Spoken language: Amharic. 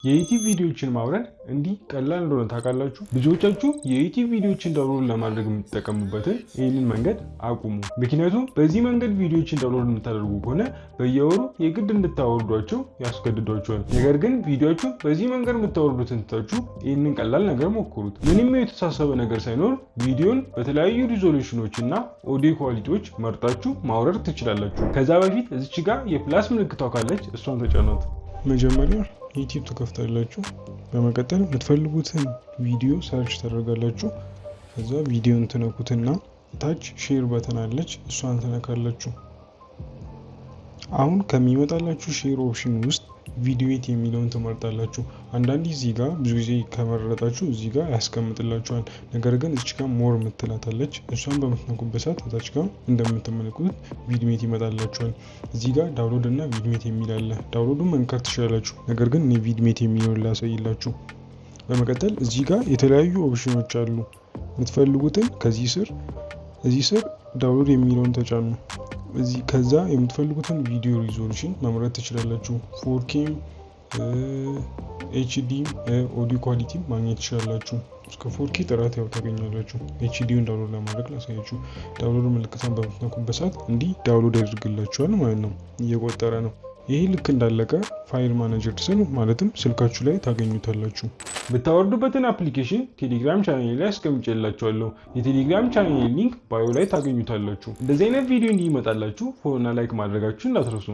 የዩቲዩብ ቪዲዮዎችን ማውረድ እንዲህ ቀላል እንደሆነ ታውቃላችሁ? ብዙዎቻችሁ የዩቲዩብ ቪዲዮዎችን ዳውንሎድ ለማድረግ የምትጠቀሙበትን ይህንን መንገድ አቁሙ። ምክንያቱም በዚህ መንገድ ቪዲዮዎችን ዳውንሎድ የምታደርጉ ከሆነ በየወሩ የግድ እንድታወርዷቸው ያስገድዷቸዋል። ነገር ግን ቪዲዮዎቹን በዚህ መንገድ የምታወርዱትን ትታችሁ ይህንን ቀላል ነገር ሞክሩት። ምንም የተሳሰበ ነገር ሳይኖር ቪዲዮን በተለያዩ ሪዞሉሽኖች እና ኦዲዮ ኳሊቲዎች መርጣችሁ ማውረድ ትችላላችሁ። ከዛ በፊት እዚች ጋር የፕላስ ምልክቷ ካለች እሷን ተጫኗት። መጀመሪያ ዩቲዩብ ትከፍታላችሁ። በመቀጠል የምትፈልጉትን ቪዲዮ ሰርች ታደርጋላችሁ። ከዛ ቪዲዮን ትነኩትና ታች ሼር በተን አለች፣ እሷን ትነካላችሁ። አሁን ከሚመጣላችሁ ሼር ኦፕሽን ውስጥ ቪዲዮት የሚለውን ትመርጣላችሁ። አንዳንዴ እዚህ ጋር ብዙ ጊዜ ከመረጣችሁ እዚህ ጋር ያስቀምጥላችኋል። ነገር ግን እዚህ ጋር ሞር ምትላታለች፣ እሷን በምትነኩበት ሰዓት ታች ጋር እንደምትመለከቱት ቪድሜት ይመጣላችኋል። እዚህ ጋር ዳውንሎድ እና ቪድሜት የሚል አለ። ዳውንሎዱን መንካት ትችላላችሁ። ነገር ግን እኔ ቪድሜት የሚለውን ላሳይላችሁ። በመቀጠል እዚህ ጋር የተለያዩ ኦፕሽኖች አሉ። የምትፈልጉትን እዚህ ስር ዳውንሎድ የሚለውን ተጫኑ። ከዛ የምትፈልጉትን ቪዲዮ ሪዞሉሽን መምረጥ ትችላላችሁ። 4K HD ኦዲዮ ኳሊቲ ማግኘት ትችላላችሁ። እስከ 4K ጥራት ያው ታገኛላችሁ። HDውን ዳውንሎድ ለማድረግ ላሳያችሁ። ዳውንሎድ ምልክቷን በምትነኩበት ሰዓት እንዲህ ዳውንሎድ ያደርግላችኋል ማለት ነው። እየቆጠረ ነው። ይሄ ልክ እንዳለቀ ፋይል ማኔጀር ስር ማለትም ስልካችሁ ላይ ታገኙታላችሁ። ብታወርዱበትን አፕሊኬሽን ቴሌግራም ቻናሌ ላይ አስቀምጬላችኋለሁ። የቴሌግራም ቻናሌ ሊንክ ባዮ ላይ ታገኙታላችሁ። እንደዚህ አይነት ቪዲዮ እንዲመጣላችሁ ፎሎና ላይክ ማድረጋችሁን እንዳትረሱ።